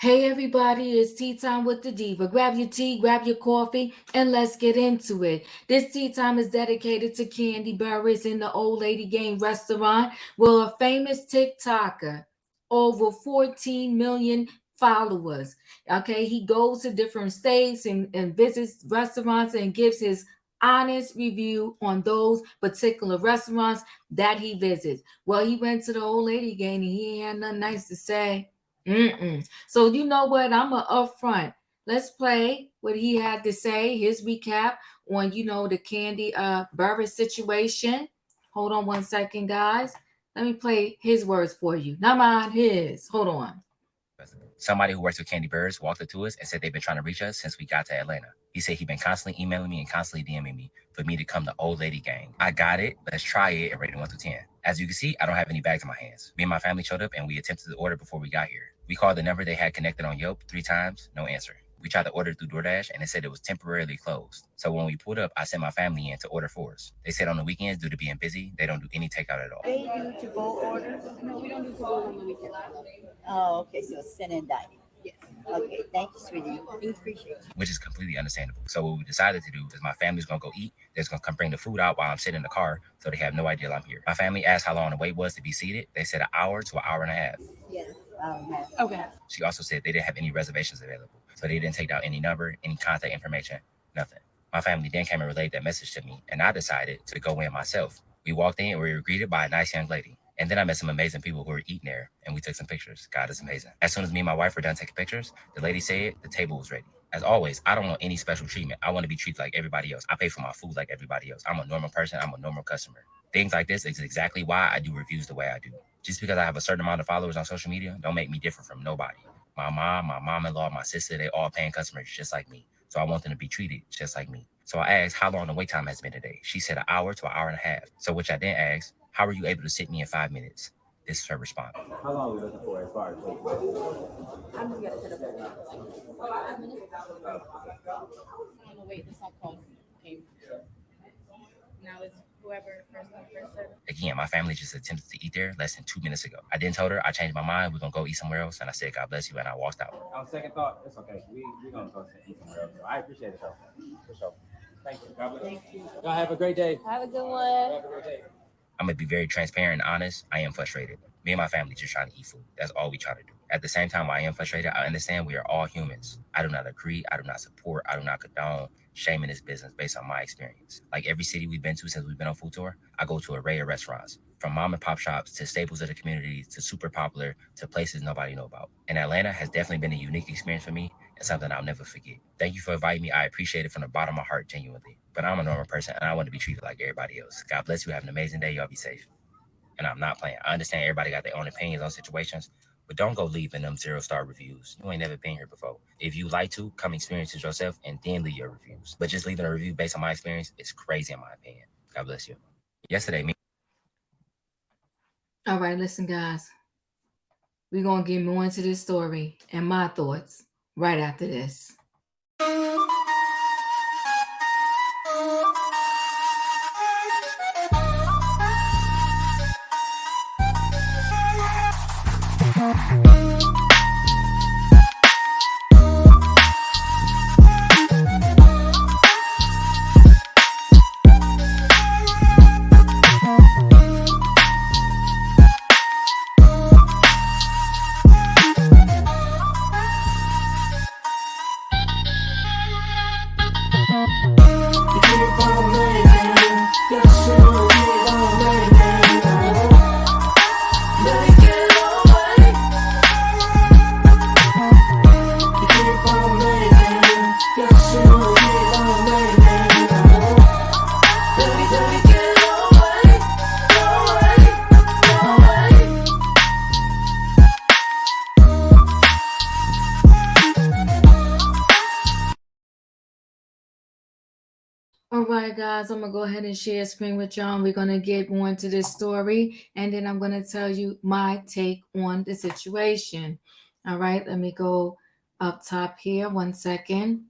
Hey everybody, it's tea time with the diva. Grab your tea, grab your coffee, and let's get into it. This tea time is dedicated to Kandi Burruss in the Old Lady Game restaurant, where a famous TikToker, over 14 million followers. Okay, he goes to different states and visits restaurants and gives his honest review on those particular restaurants that he visits. Well, he went to the Old Lady Game and he ain't had nothing nice to say. So you know what? I'm a upfront. Let's play what he had to say. His recap on the Kandi Burruss situation. Hold on one second, guys. Let me play his words for you. Not mine, his. Hold on. Somebody who works with Kandi Burruss walked up to us and said they've been trying to reach us since we got to Atlanta. He said he'd been constantly emailing me and constantly DMing me for me to come to Old Lady Gang. I got it. Let's try it and rate it 1 through 10. As you can see, I don't have any bags in my hands. Me and my family showed up and we attempted to order before we got here. We called the number they had connected on Yelp 3 times, no answer. We tried to order through DoorDash and it said it was temporarily closed. So when we pulled up, I sent my family in to order for us. They said on the weekends, due to being busy, they don't do any takeout at all. They do to go orders? No, we don't do to-go on the weekend. Oh, okay, so send and dining. Yes. Okay, thank you, sweetie. We appreciate it. Which is completely understandable. So what we decided to do is my family's gonna go eat. They're just gonna come bring the food out while I'm sitting in the car, so they have no idea I'm here. My family asked how long the wait was to be seated. They said an hour to an hour and a half. Yes, I don't have. Okay. She also said they didn't have any reservations available, so they didn't take down any number, any contact information, nothing. My family then came and relayed that message to me, and I decided to go in myself. We walked in and we were greeted by a nice young lady. And then I met some amazing people who were eating there, and we took some pictures. God is amazing. As soon as me and my wife were done taking pictures, the lady said the table was ready. As always, I don't want any special treatment. I want to be treated like everybody else. I pay for my food like everybody else. I'm a normal person. I'm a normal customer. Things like this is exactly why I do reviews the way I do. Just because I have a certain amount of followers on social media don't make me different from nobody. My mom, my mom-in-law, my sister, they all paying customers just like me. So I want them to be treated just like me. So I asked how long the wait time has been today. She said an hour to an hour and a half. So which I then asked, how are you able to sit me in 5 minutes? This is her response. How long are we looking for as far as wait? I'm just gonna set up there. 5 minutes. On the wait, this all called came. Now it's whoever first come first serve. Again, my family just attempted to eat there less than 2 minutes ago. I then told her I changed my mind. We're gonna go eat somewhere else, and I said, God bless you, and I walked out. On second thought, it's okay. We're gonna go eat somewhere else. So I appreciate it though. For sure. Thank you. God bless. Thank you. Y'all have a great day. Have a good one. Have a great day. I'm gonna be very transparent and honest. I am frustrated. Me and my family just trying to eat food. That's all we try to do. At the same time, while I am frustrated, I understand we are all humans. I do not agree. I do not support. I do not condone shaming this business based on my experience. Like every city we've been to since we've been on food tour, I go to an array of restaurants, from mom and pop shops to staples of the community to super popular to places nobody know about. And Atlanta has definitely been a unique experience for me and something I'll never forget. Thank you for inviting me. I appreciate it from the bottom of my heart, genuinely. But I'm a normal person and I want to be treated like everybody else. God bless you. Have an amazing day. Y'all be safe. And I'm not playing. I understand everybody got their own opinions on situations, but don't go leaving them 0-star reviews. You ain't never been here before. If you like to, come experience it yourself and then leave your reviews. But just leaving a review based on my experience is crazy in my opinion. God bless you. Yesterday, me. All right, listen, guys. We're going to get more into this story and my thoughts right after this. All right, guys, I'm gonna go ahead and share a screen with y'all. We're gonna get more into this story, and then I'm gonna tell you my take on the situation. All right, let me go up top here. 1 second.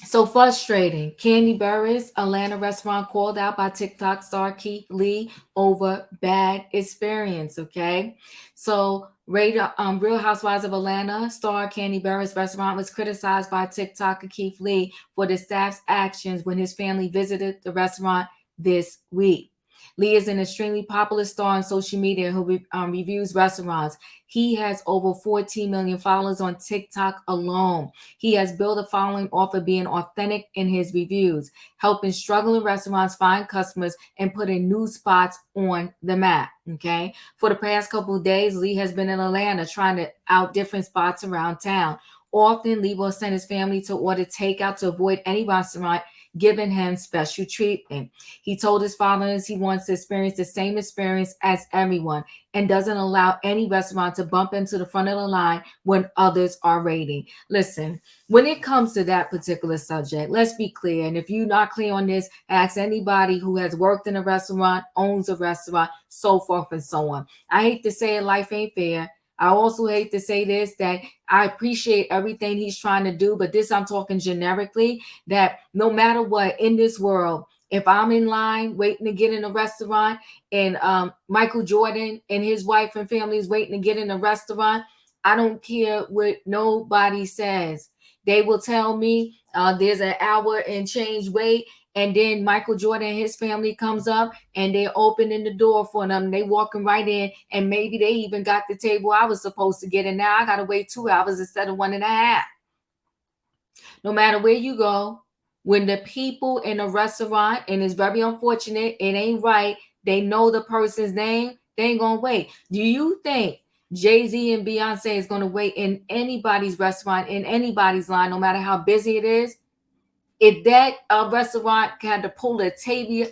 So frustrating. Kandi Burruss, Atlanta restaurant called out by TikTok star Keith Lee over bad experience. Okay, so Real Housewives of Atlanta star Kandi Burruss restaurant was criticized by TikToker Keith Lee for the staff's actions when his family visited the restaurant this week. Lee is an extremely popular star on social media who reviews restaurants. He has over 14 million followers on TikTok alone. He has built a following off of being authentic in his reviews, helping struggling restaurants find customers and putting new spots on the map. Okay. For the past couple of days, Lee has been in Atlanta trying to out different spots around town. Often, Lee will send his family to order takeout to avoid any restaurant giving him special treatment. He told his followers he wants to experience the same experience as everyone and doesn't allow any restaurant to bump into the front of the line when others are raiding. Listen, when it comes to that particular subject, let's be clear. And if you're not clear on this, ask anybody who has worked in a restaurant, owns a restaurant, so forth and so on. I hate to say it, life ain't fair. I also hate to say this, that I appreciate everything he's trying to do, but this I'm talking generically, that no matter what in this world, if I'm in line waiting to get in a restaurant and Michael Jordan and his wife and family is waiting to get in a restaurant, I don't care what nobody says. They will tell me there's an hour and change wait. And then Michael Jordan and his family comes up and they're opening the door for them. They walking right in, and maybe they even got the table I was supposed to get in. Now I gotta wait 2 hours instead of 1.5. No matter where you go, when the people in a restaurant, and it's very unfortunate, it ain't right, they know the person's name, they ain't gonna wait. Do you think Jay-Z and Beyonce is gonna wait in anybody's restaurant, in anybody's line, no matter how busy it is? If that restaurant had to pull the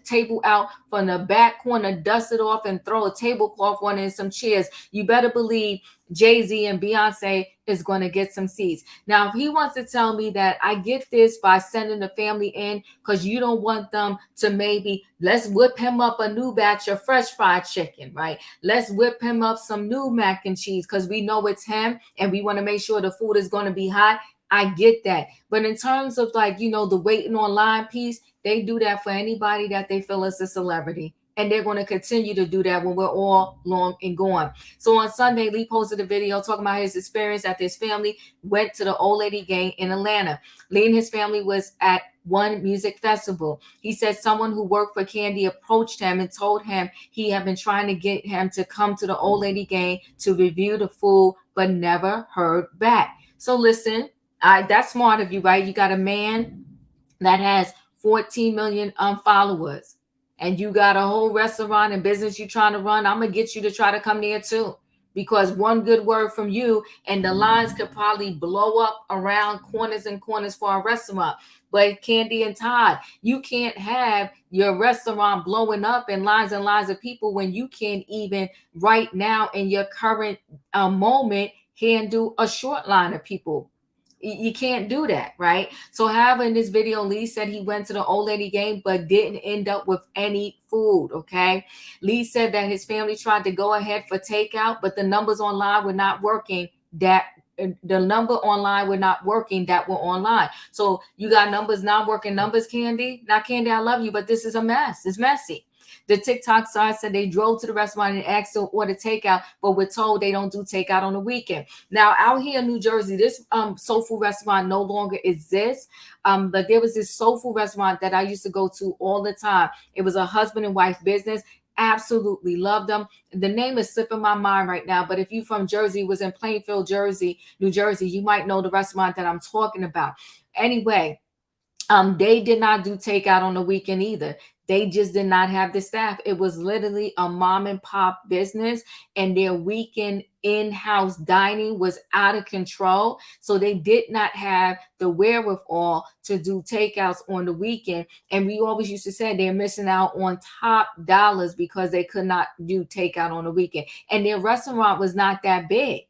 table out from the back corner, dust it off, and throw a tablecloth on it and some chairs, you better believe Jay-Z and Beyonce is going to get some seats. Now, if he wants to tell me that I get this by sending the family in because you don't want them to, maybe let's whip him up a new batch of fresh fried chicken, right? Let's whip him up some new mac and cheese because we know it's him and we want to make sure the food is going to be hot. I get that. But in terms of, like, the waiting online piece, they do that for anybody that they feel is a celebrity. And they're going to continue to do that when we're all long and gone. So on Sunday, Lee posted a video talking about his experience after his family went to the old lady game in Atlanta. Lee and his family was at one music festival. He said someone who worked for Kandi approached him and told him he had been trying to get him to come to the old lady game to review the food, but never heard back. So listen, that's smart of you, right? You got a man that has 14 million followers, and you got a whole restaurant and business you're trying to run. I'm gonna get you to try to come there too, because one good word from you and the lines could probably blow up around corners and corners for a restaurant. But Kandi and Todd, you can't have your restaurant blowing up and lines of people when you can't even right now in your current moment handle a short line of people. You can't do that, right? So, however, in this video, Lee said he went to the old lady game but didn't end up with any food. Okay, Lee said that his family tried to go ahead for takeout, but the numbers online were not working. The number online were not working that were online. So you got numbers not working. Numbers, Kandi. Now, Kandi, I love you, but this is a mess. It's messy. The TikTok star said they drove to the restaurant and asked to order takeout, but we're told they don't do takeout on the weekend. Now, out here in New Jersey, this soul food restaurant no longer exists. But there was this soul food restaurant that I used to go to all the time. It was a husband and wife business. Absolutely loved them. The name is slipping my mind right now, but if you from Jersey, was in Plainfield, New Jersey, you might know the restaurant that I'm talking about. Anyway, they did not do takeout on the weekend either. They just did not have the staff. It was literally a mom and pop business, and their weekend in-house dining was out of control. So they did not have the wherewithal to do takeouts on the weekend. And we always used to say they're missing out on top dollars because they could not do takeout on the weekend. And their restaurant was not that big.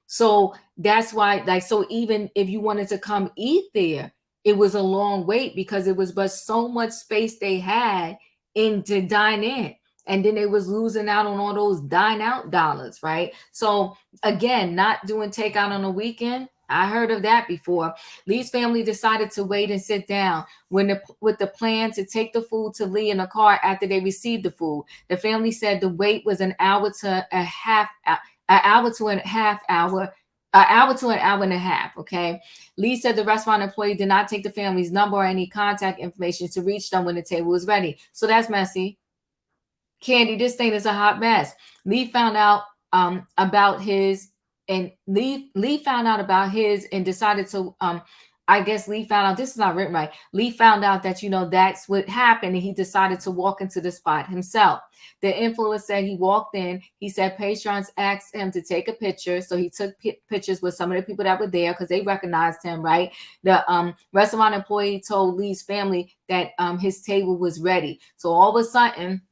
So that's why, like, so even if you wanted to come eat there, it was a long wait because it was but so much space they had in to dine in. And then they was losing out on all those dine out dollars, right? So again, not doing takeout on the weekend, I heard of that before. Lee's family decided to wait and sit down with the plan to take the food to Lee in a car after they received the food. The family said the wait was an hour to a half, an hour to a half hour, an hour to an hour and a half. Okay. Lee said the restaurant employee did not take the family's number or any contact information to reach them when the table was ready. So that's messy. Kandi, this thing is a hot mess. Lee found out about his and Lee found out about his and decided to I guess Lee found out, this is not written right. Lee found out that, you know, that's what happened, and he decided to walk into the spot himself. The influencer said he walked in. He said patrons asked him to take a picture, so he took pictures with some of the people that were there because they recognized him, right? The restaurant employee told Lee's family that his table was ready. So all of a sudden,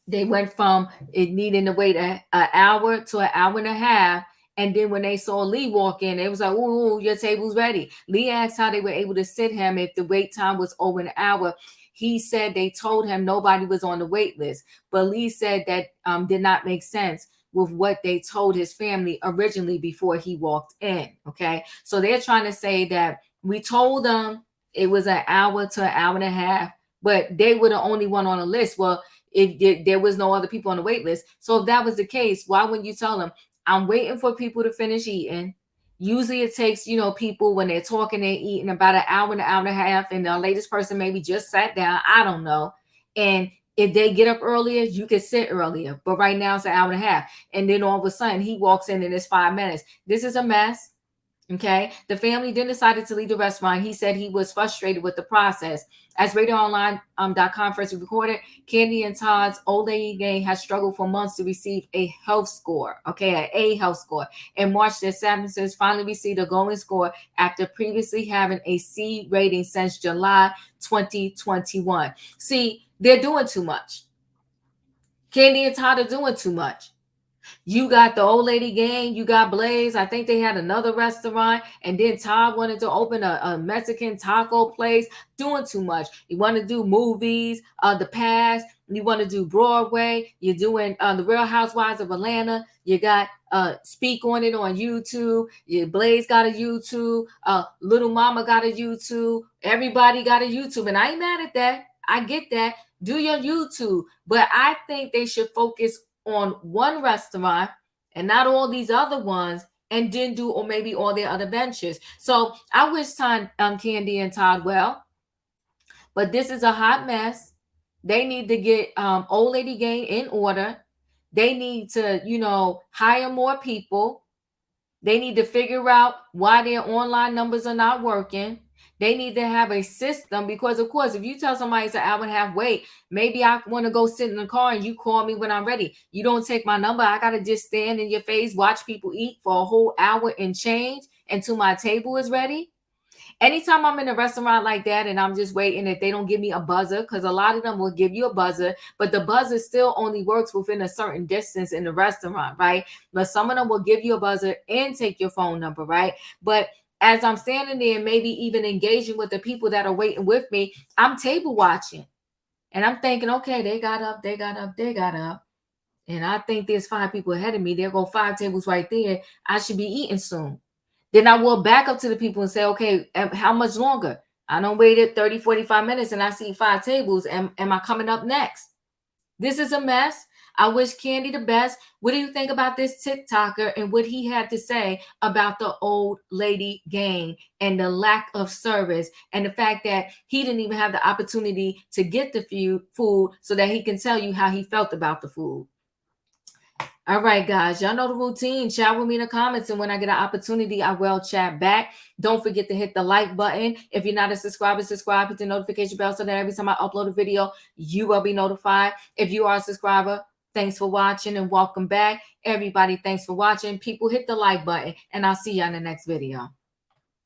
they went from it needing to wait an hour to an hour and a half. And then when they saw Lee walk in, it was like, "Ooh, your table's ready." Lee asked how they were able to sit him if the wait time was over an hour. He said they told him nobody was on the wait list. But Lee said that did not make sense with what they told his family originally before he walked in. Okay. So they're trying to say that we told them it was an hour to an hour and a half, but they were the only one on the list. Well, there was no other people on the wait list. So if that was the case, why wouldn't you tell them, I'm waiting for people to finish eating? Usually it takes, you know, people when they're talking, they're eating about an hour and a half, and the latest person maybe just sat down. I don't know. And if they get up earlier, you can sit earlier. But right now it's an hour and a half. And then all of a sudden he walks in and it's 5 minutes. This is a mess. Okay. The family then decided to leave the restaurant. He said he was frustrated with the process. As RadioOnline.com first recorded, Kandi and Todd's old lady gang has struggled for months to receive a health score. Okay, an A health score. In March, their sentences finally received a going score after previously having a C rating since July 2021. See, they're doing too much. Kandi and Todd are doing too much. You got the old lady gang, you got Blaze. I think they had another restaurant, and then Todd wanted to open a Mexican taco place. Doing too much. You want to do movies, the past. You want to do Broadway. You're doing the Real Housewives of Atlanta. You got Speak on It on YouTube. Your Blaze got a YouTube. Little Mama got a YouTube. Everybody got a YouTube, and I ain't mad at that. I get that. Do your YouTube, but I think they should focus on one restaurant and not all these other ones, and then do or maybe all their other ventures. So I wish Kandi and Todd well, but this is a hot mess. They need to get old lady gang in order. They need to, you know, hire more people. They need to figure out why their online numbers are not working. They need to have a system, because, of course, if you tell somebody it's an hour and a half wait, maybe I want to go sit in the car and you call me when I'm ready. You don't take my number. I got to just stand in your face, watch people eat for a whole hour and change until my table is ready. Anytime I'm in a restaurant like that and I'm just waiting, if they don't give me a buzzer, because a lot of them will give you a buzzer, but the buzzer still only works within a certain distance in the restaurant, right? But some of them will give you a buzzer and take your phone number, right? But as I'm standing there, maybe even engaging with the people that are waiting with me, I'm table watching. And I'm thinking, okay, they got up. And I think there's 5 people ahead of me. There go 5 tables right there. I should be eating soon. Then I will back up to the people and say, okay, how much longer? I don't waited 30, 45 minutes and I see 5 tables. Am I coming up next? This is a mess. I wish Kandi the best. What do you think about this TikToker and what he had to say about the old lady gang and the lack of service, and the fact that he didn't even have the opportunity to get the food so that he can tell you how he felt about the food? All right, guys, y'all know the routine. Chat with me in the comments, and when I get an opportunity, I will chat back. Don't forget to hit the like button. If you're not a subscriber, subscribe, hit the notification bell so that every time I upload a video, you will be notified. If you are a subscriber, thanks for watching and welcome back. Everybody, thanks for watching. People, hit the like button, and I'll see you in the next video.